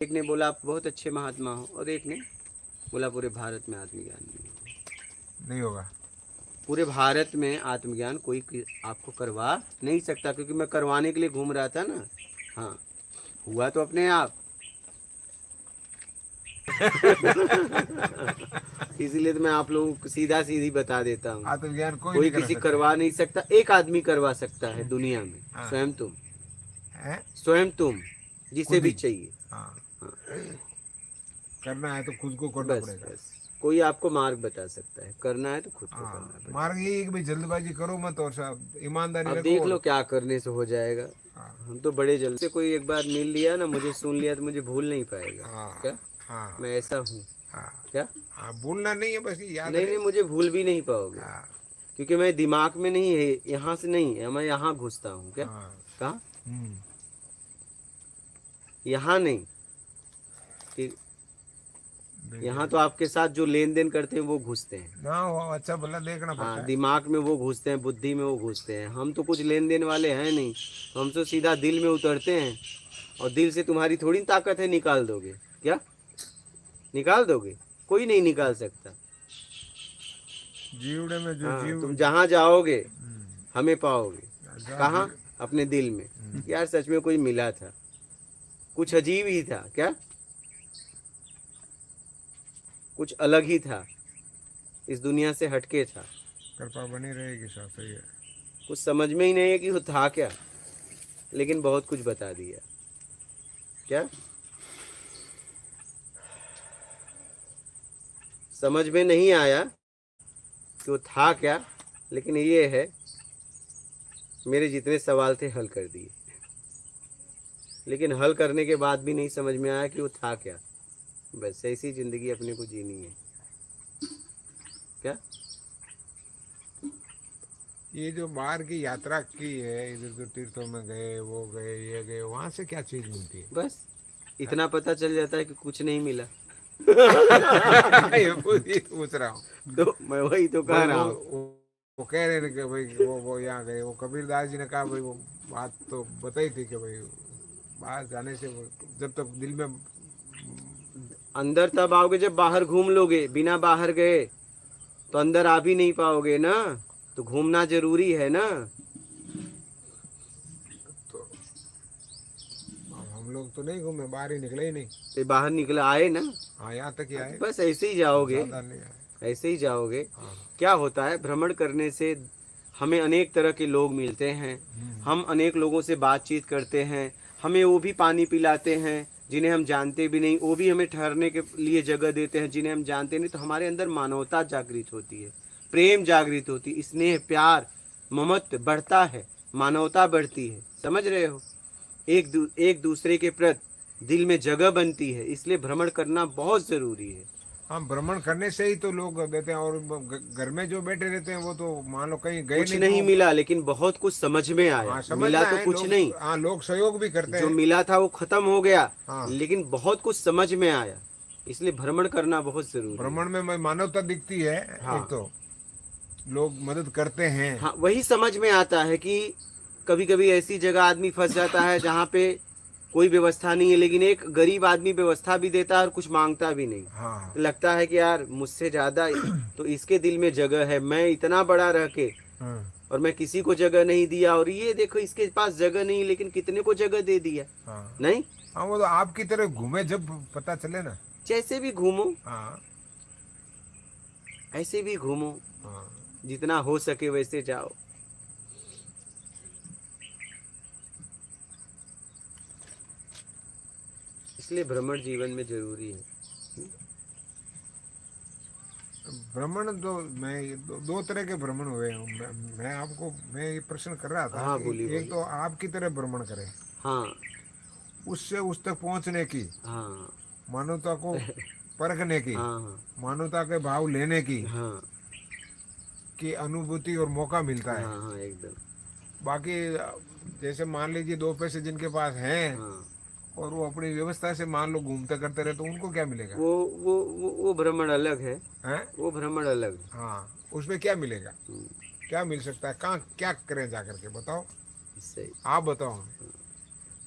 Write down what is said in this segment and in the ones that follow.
एक ने बोला आप बहुत अच्छे महात्मा हो, और एक ने बोला पूरे भारत में आत्मज्ञान नहीं होगा। पूरे भारत में आत्मज्ञान कोई आपको करवा नहीं सकता, क्योंकि मैं करवाने के लिए घूम रहा था ना। हाँ, हुआ तो अपने आप। इसीलिए तो मैं आप लोगों को सीधा सीधी बता देता हूँ, आत्मज्ञान कोई कोई नहीं कर किसी सकता। करवा नहीं सकता। एक आदमी करवा सकता है दुनिया में, हाँ। स्वयं तुम। है? स्वयं तुम, जिसे खुद भी ही। चाहिए। हाँ। हाँ, करना है तो खुद को करना बस पड़ेगा। बस, कोई आपको मार्ग बता सकता है, करना है तो खुद को करना हाँ, पड़ेगा। मार्ग यही है कि भाई जल्दबाजी करो मत और सब ईमानदारी अब रखो देख लो और। क्या करने से हो जाएगा। हाँ। हम तो बड़े जल्द से, कोई एक बार मिल लिया ना, मुझे सुन लिया तो मुझे भूल नहीं पाएगा। हाँ। क्या हाँ। मैं ऐसा हूँ? हाँ। क्या? हाँ, भूलना नहीं है, बस ये याद नहीं रहे। नहीं, मुझे भूल भी नहीं पाओगे, हाँ। क्योंकि मैं दिमाग में नहीं है, यहाँ से नहीं है, मैं यहाँ घुसता हूँ। क्या? हाँ। कहाँ? हम्म। यहाँ नहीं कि यहाँ देखिए तो आपके साथ जो लेन देन करते हैं वो घुसते हैं। ना, वो अच्छा भला देखना पड़ता हाँ, है। दिमाग में वो घुसते हैं, बुद्धि में वो घुसते हैं। हम तो कुछ लेन देन वाले हैं नहीं, हम तो सीधा दिल में उतरते हैं। और दिल से तुम्हारी थोड़ी ताकत है निकाल दोगे। क्या निकाल दोगे? कोई नहीं निकाल सकता। जीवड़े में जो हाँ, जीव। तुम जहाँ जाओगे हम्म, हमें पाओगे। जहाँ कहाँ? जीव। अपने दिल में। यार सच में कोई मिला था, कुछ अजीब ही था। क्या? कुछ अलग ही था, इस दुनिया से हटके था। कृपा बनी रहेगी, सब सही है। कुछ समझ में ही नहीं है कि वो था क्या, लेकिन बहुत कुछ बता दिया। क्या समझ में नहीं आया कि वो था क्या, लेकिन ये है, मेरे जितने सवाल थे हल कर दिए। लेकिन हल करने के बाद भी नहीं समझ में आया कि वो था क्या। बस ऐसी जिंदगी अपने को जीनी है। क्या? ये जो बाहर की यात्रा की है, इधर उधर तीर्थों में गए, वो गए, ये गए, वहां से क्या चीज मिलती है? बस इतना पता चल जाता है कि कुछ नहीं मिला। ये पूछ रहा हूँ। तो मैं वही तो कह भाई रहा वो हूँ। वो कह रहे थे कि भाई वो यहाँ गए, वो कबीरदास जी ने कहा भाई वो बात तो बताई थी कि भाई बाहर जाने से जब तक दिल में। अंदर तब आओगे जब बाहर घूम लोगे। बिना बाहर गए तो अंदर आ भी नहीं पाओगे ना। तो घूमना जरूरी है ना। तो हम लोग तो नहीं घूमे, बाहर ही निकले ही नहीं। तो बाहर निकले आए ना। हाँ, यहाँ तक ही आए। बस ऐसे ही जाओगे, ज्यादा नहीं आए। ऐसे ही जाओगे। हाँ। क्या होता है, भ्रमण करने से हमें अनेक तरह के लोग मिलते हैं। हम अनेक लोगों से बातचीत करते हैं। हमें वो भी पानी पिलाते हैं जिन्हें हम जानते भी नहीं, वो भी हमें ठहरने के लिए जगह देते हैं जिन्हें हम जानते नहीं। तो हमारे अंदर मानवता जागृत होती है, प्रेम जागृत होती है, स्नेह प्यार ममत्व बढ़ता है, मानवता बढ़ती है। समझ रहे हो? एक दूसरे के प्रति दिल में जगह बनती है। इसलिए भ्रमण करना बहुत जरूरी है। हाँ, भ्रमण करने से ही तो लोग देते हैं, और घर में जो बैठे रहते हैं वो तो मान लो कहीं गए कुछ नहीं तो नहीं वो। मिला, लेकिन बहुत कुछ समझ में आया। हाँ, समझ में मिला तो आए कुछ लोग। नहीं, हाँ, लोग सहयोग भी करते जो हैं। मिला था वो खत्म हो गया, हाँ। लेकिन बहुत कुछ समझ में आया। इसलिए भ्रमण करना बहुत जरूरी है। भ्रमण में मानवता दिखती है। एक हाँ तो लोग मदद करते हैं। हाँ, वही समझ में आता है कि कभी कभी ऐसी जगह आदमी फंस जाता है जहाँ पे कोई व्यवस्था नहीं है, लेकिन एक गरीब आदमी व्यवस्था भी देता है और कुछ मांगता भी नहीं। हाँ। तो लगता है कि यार मुझसे ज्यादा तो इसके दिल में जगह है। मैं इतना बड़ा रह के हाँ। और मैं किसी को जगह नहीं दिया, और ये देखो इसके पास जगह नहीं, लेकिन कितने को जगह दे दिया। हाँ। नहीं, हाँ, वो तो आपकी तरह घूमे जब पता चले ना। जैसे भी घूमो, हाँ। ऐसे भी घूमो, हाँ। जितना हो सके वैसे जाओ। इसलिए भ्रमण जीवन में जरूरी है। भ्रमण तो मैं दो तरह के भ्रमण हुए हैं। मैं आपको मैं ये प्रश्न कर रहा था हाँ कि बोलिए एक बोलिए। तो आपकी तरह भ्रमण करें, हाँ उससे उस तक पहुंचने की, हाँ मानवता को परखने की, हाँ मानवता के भाव लेने हाँ की अनुभूति और मौका मिलता है। हाँ हाँ एकदम। बाकी जैसे मान लीजिए दो पैसे जिनके पास हैं हाँ, और वो अपनी व्यवस्था से मान लो घूमते करते रहे, तो उनको क्या मिलेगा? वो वो भ्रमण अलग है। हैं? वो भ्रमण अलग है। हाँ, उसमें क्या मिलेगा? हम्म, क्या मिल सकता है? कहाँ क्या करें जा करके बताओ? सही। आप बताओ हमें।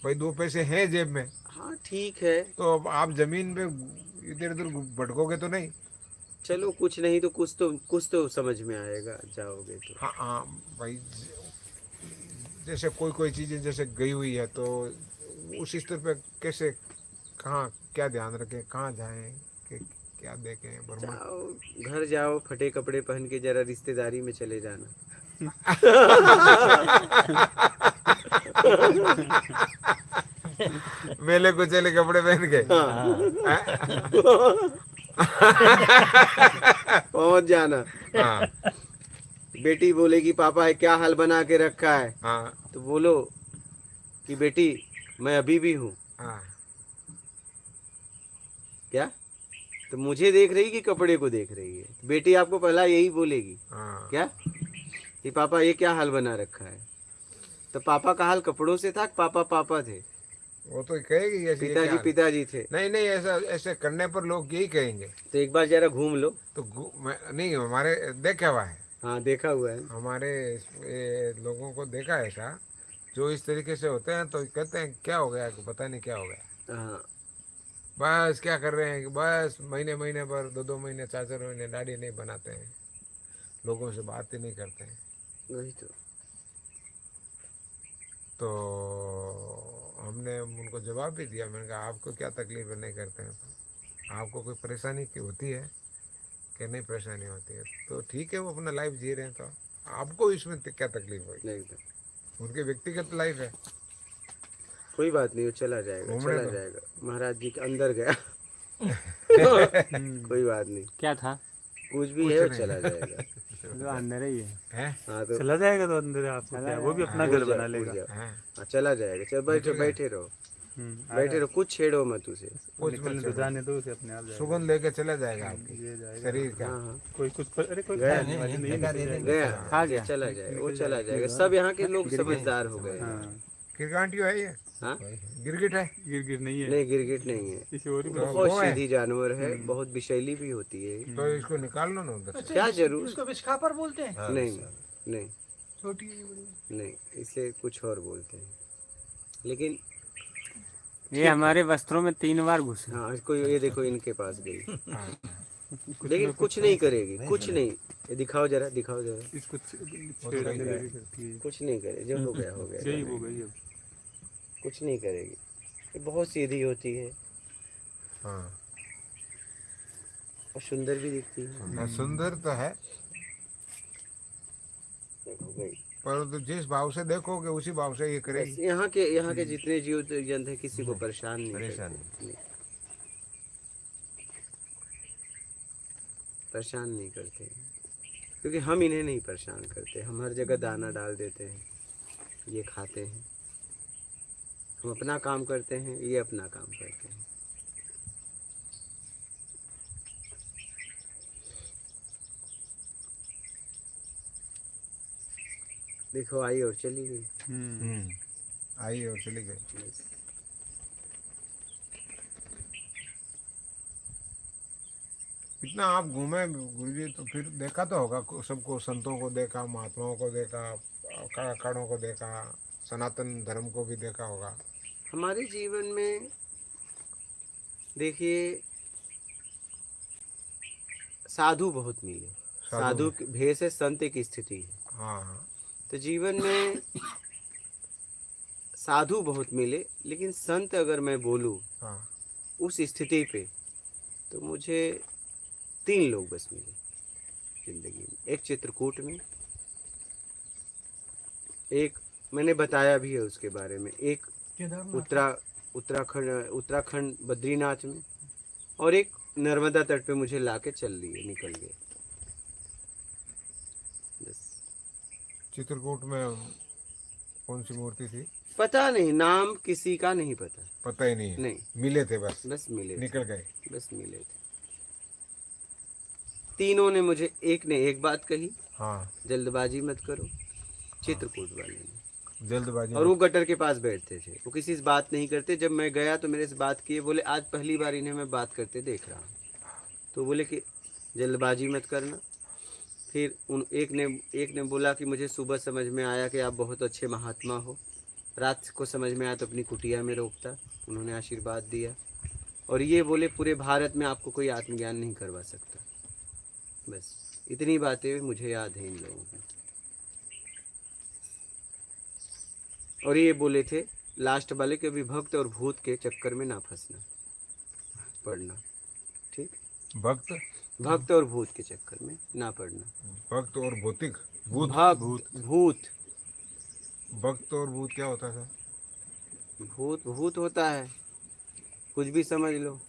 भाई दो पैसे हैं जेब में, हाँ ठीक है, तो अब आप जमीन पे इधर उधर भटकोगे तो नहीं। चलो कुछ नहीं तो कुछ तो समझ में आएगा जाओगे तो। हाँ हाँ भाई, जैसे कोई कोई चीजें जैसे गई हुई है तो उस स्तर पे कैसे, कहाँ क्या ध्यान रखें, कहाँ जाएं, कि क्या देखें भ्रमण। जाओ घर जाओ, फटे कपड़े पहन के जरा रिश्तेदारी में चले जाना। मेले को चले कपड़े पहन के। पहुंच जाना। हाँ बेटी बोलेगी पापा है क्या हाल बना के रखा है, हाँ तो बोलो कि बेटी मैं अभी भी हूँ। हाँ क्या? तो मुझे देख रही कि कपड़े को देख रही है? तो बेटी आपको पहला यही बोलेगी हाँ। क्या कि पापा ये क्या हाल बना रखा है। तो पापा का हाल कपड़ों से था, पापा पापा थे, वो तो कहेगी ऐसे, ये क्या पिताजी हाल? पिताजी थे। नहीं नहीं, ऐसा ऐसे करने पर लोग यही कहेंगे। तो एक बार जरा घूम लो। तो नहीं, हमारे देखा हुआ है, हाँ देखा हुआ है। हमारे ये लोगों को देखा है ऐसा, जो इस तरीके से होते हैं तो कहते हैं क्या हो गया, पता नहीं क्या हो गया, हाँ बस क्या कर रहे हैं कि बस महीने महीने पर 2 2 महीने 4 4 महीने दाढ़ी नहीं बनाते हैं, लोगों से बात ही नहीं करते हैं। वही तो। तो हमने उनको जवाब भी दिया, मैंने कहा आपको क्या तकलीफ है नहीं करते हैं, आपको कोई परेशानी की होती है कि नहीं, परेशानी होती है तो ठीक है, वो अपना लाइफ जी रहे हैं, तो आपको इसमें क्या तकलीफ हुई, एकदम उनकी व्यक्तिगत लाइफ है। कोई बात नहीं, वो चला जाएगा घूमने चला दो। जाएगा। महाराज जी के अंदर गया। कोई बात नहीं, क्या था? कुछ भी कुछ है वो नहीं। चला जाएगा। तो अंदर ही है। हैं? हाँ तो चला जाएगा तो अंदर आपको क्या, वो भी अपना घर बना लेगा। हैं? हाँ चला जाएगा। चल बैठे निकल गया। बैठे रहो, आ बैठे रहो, कुछ छेड़ो मत उसे। कुछ निकलने मत तो छोड़ो। जाने दो उसे, अपने आप जाएगा। सुगंध लेके चला जाएगा आपकी ये जाएगा। शरीर का। हाँ हाँ कोई कुछ अरे कोई गया खाने वाली नहीं निकल जाएगा। गया आ गया। चला जाएगा, वो चला जाएगा। सब यहाँ के लोग समझदार हो गए हैं। हाँ गिरगांटियो है ये, हाँ गिरगिट है। गिर गिर नहीं है, नहीं गिरगिट नहीं है, किसी और ही तो बोला। बहुत वो है। सीधी जानवर है, बहुत विषैली भी होती है। तो इसको निकाल लो ना उधर से। क्या जरूर? इसको विस्कापर बोलते हैं। नहीं नहीं छोटी है, बड़ी। नहीं, इसे कुछ और बोलते हैं। लेकिन ये हमारे वस्त्रों में 3 बार घुसे। हाँ इसको ये देखो इनके पास गई, हाँ। लेकिन कुछ नहीं करेगी, कुछ नहीं। ये दिखाओ जरा, दिखाओ जरा। इसको छेड़ने लगी करती है। कुछ नहीं करे, जो हो गया हो गया। गई वो गई अब। कुछ नहीं करेगी, ये बहुत सीधी होती है हाँ। और सुंदर भी दिखती है। हाँ, सुंदर तो है, देखो गई। पर तो जिस भाव से देखोगे उसी भाव से ये बस करेगी। यहाँ के जितने जीव जंतु हैं किसी को परेशान नहीं करते। नहीं। परेशान नहीं करते, क्योंकि हम इन्हें नहीं परेशान करते। हम हर जगह दाना डाल देते हैं, ये खाते हैं। हम अपना काम करते हैं, ये अपना काम करते हैं। देखो आई और चली गई। आई और चली गई। बस। इतना आप घूमे गुरुजी तो फिर देखा तो होगा सबको, संतों को देखा, महात्माओं को देखा, अखाड़ों को देखा, सनातन धर्म को भी देखा होगा। हमारे जीवन में देखिए साधु बहुत मिले। साधु के भेष है, संत एक स्थिति है। हाँ हाँ। तो जीवन में साधु बहुत मिले, लेकिन संत अगर मैं बोलूं हाँ उस स्थिति पे, तो मुझे 3 लोग बस मिले जिंदगी में। एक चित्रकूट में, एक मैंने बताया भी है उसके बारे में, एक उत्तराखंड बद्रीनाथ में, और एक नर्मदा तट पे मुझे लाके चल लिए, निकल गए। बस चित्रकूट में कौन सी मूर्ति थी? पता नहीं, नाम किसी का नहीं पता। पता ही नहीं है। नहीं, मिले थे बस, बस मिले थे, निकल गए। बस मिले थे। तीनों ने मुझे, एक ने एक बात कही, हाँ, जल्दबाजी मत करो, चित्रकूट वाले ने। जल्दबाजी और वो गटर के पास बैठते थे, वो किसी से बात नहीं करते। जब मैं गया तो मेरे से बात किए, बोले आज पहली बार इन्हें मैं बात करते देख रहा हूँ। तो बोले कि जल्दबाजी मत करना। फिर एक ने बोला कि मुझे सुबह समझ में आया कि आप बहुत अच्छे महात्मा हो, रात को समझ में आया तो अपनी कुटिया में रोकता। उन्होंने आशीर्वाद दिया और ये बोले पूरे भारत में आपको कोई आत्मज्ञान नहीं करवा सकता। बस इतनी बातें मुझे याद है इन लोगों की। और ये बोले थे लास्ट वाले के भी भक्त और भूत के चक्कर में ना फंसना, पढ़ना। ठीक, भक्त और भूत के चक्कर में ना पड़ना। भक्त और भौतिक भूत। भूत भक्त और भूत क्या होता है? भूत होता है, कुछ भी समझ लो,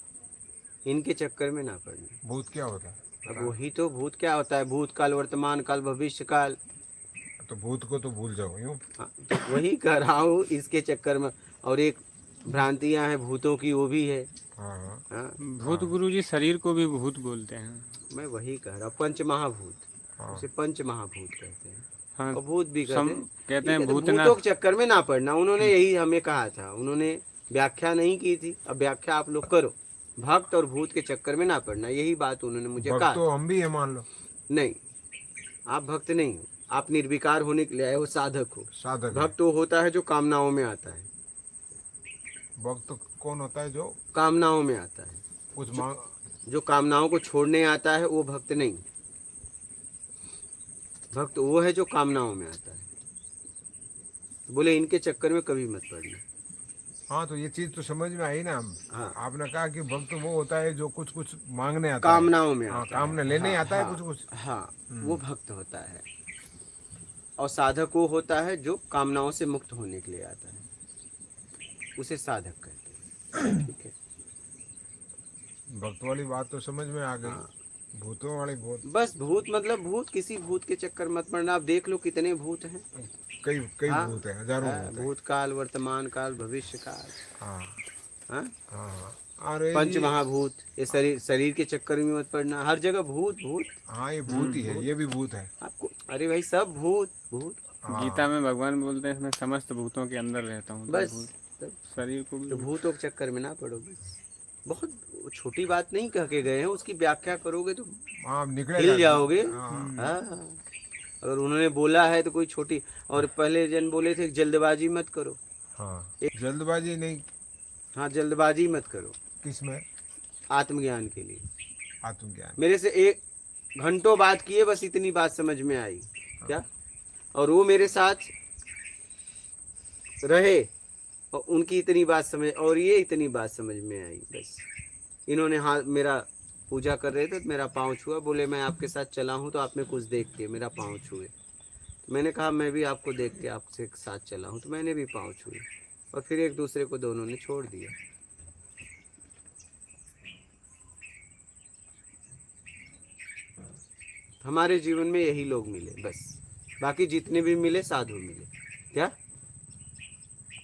इनके चक्कर में ना पड़ना। भूत क्या होता है? अब वही तो भूत क्या होता है, भूत काल, वर्तमान काल, भविष्य काल। तो भूत को तो भूल जाओ यूं। हाँ, तो वही कह रहा हूँ इसके चक्कर में। और एक भ्रांतियां हैं भूतों की, वो भी है। हाँ हाँ हाँ, भूत गुरुजी शरीर को भी भूत बोलते हैं। मैं वही कह रहा हूँ, पंच महाभूत, हाँ। उसे पंच महाभूत कहते हैं। हाँ, और भूत भी कहते हैं। कहते हैं ठीक है, तो भूत ना। भूतों के चक्कर में ना पड़ना। उन्होंने यही हमें कहा था, उन्होंने व्याख्या नहीं की थी। अब व्याख्या आप लोग करो। भक्त और भूत के चक्कर में ना पड़ना, यही बात उन्होंने मुझे भक्त कहा। तो हम भी है मान लो। नहीं, आप भक्त नहीं हो, आप निर्विकार होने के लिए आए हो, साधक हो। साधक है। भक्त वो होता है जो कामनाओं में आता है। भक्त कौन होता है? जो कामनाओं में आता है, कुछ मांग। जो कामनाओं को छोड़ने आता है, वो भक्त नहीं। भक्त वो है जो कामनाओं में आता है। बोले इनके चक्कर में कभी मत पड़ना। हाँ, तो ये चीज तो समझ में आई ना। हम हाँ। आपने कहा कि भक्त वो होता है जो कुछ कुछ मांगने आता है। कामनाओं में हाँ, आता काम है। लेने हाँ, आता है हाँ, कुछ कुछ। हाँ, वो भक्त होता है। और साधक वो होता है जो कामनाओं से मुक्त होने के लिए आता है, उसे साधक कहते हैं। ठीक है, भक्त वाली बात तो समझ में आ गई। हाँ। भूतों वाली बहुत बस भूत मतलब भूत, किसी भूत के चक्कर मत पड़ना। आप देख लो कितने भूत हैं। कई कई हाँ, भूत हैं, हजारों हाँ, भूत हैं। भूत काल, वर्तमान काल, भविष्य काल। हाँ हाँ, हाँ हाँ। अरे पंच ये- महाभूत। ये शरीर के चक्कर में मत पड़ना। हर जगह भूत भूत। हाँ, ये भूत ही है, ये भी भूत है। आपको अरे भाई सब भूत भूत। हाँ। गीता में भगवान बोलते हैं मैं समस्त भूतों के अंदर रहता हूँ। तो बस भूत शरीर को तो भी भूतों के चक्कर में ना पड़ो। बस बहुत छोटी बात नहीं कह के गए हैं, उसकी व्याख्या करोगे तो हाँ, निकले हिल जाओगे। हाँ। हाँ, अगर उन्होंने बोला है तो कोई छोटी। और पहले जन बोले थे जल्दबाजी मत करो। हाँ, जल्दबाजी नहीं। हाँ, जल्दबाजी मत करो किसमें? आत्मज्ञान के लिए। आत्मज्ञान। मेरे से एक घंटों बात किए, बस इतनी बात समझ में आई क्या। और वो मेरे साथ रहे और उनकी इतनी बात समझ, और ये इतनी बात समझ में आई। बस इन्होंने हाथ, मेरा पूजा कर रहे थे तो मेरा पाँव छुआ। बोले मैं आपके साथ चला हूँ तो आपने कुछ देख के मेरा पाँव छुए। तो मैंने कहा मैं भी आपको देख के आपसे साथ चला हूँ, तो मैंने भी पाँव छुए। और फिर एक दूसरे को दोनों ने छोड़ दिया। हमारे जीवन में यही लोग मिले बस। बाकी जितने भी मिले साधु मिले। क्या?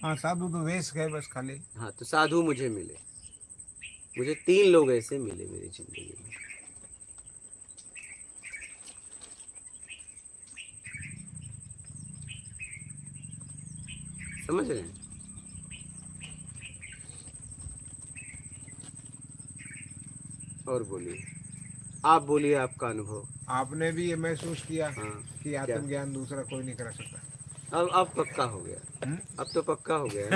हाँ, साधु तो वेश है बस खाली। हाँ, तो साधु मुझे मिले। मुझे 3 लोग ऐसे मिले मेरी जिंदगी में। समझ रहे हैं? और बोलिए, आप बोलिए आपका अनुभव। आपने भी ये महसूस किया हाँ, कि आत्मज्ञान दूसरा कोई नहीं करा सकता। अब पक्का हो गया। अब तो पक्का हो गया है।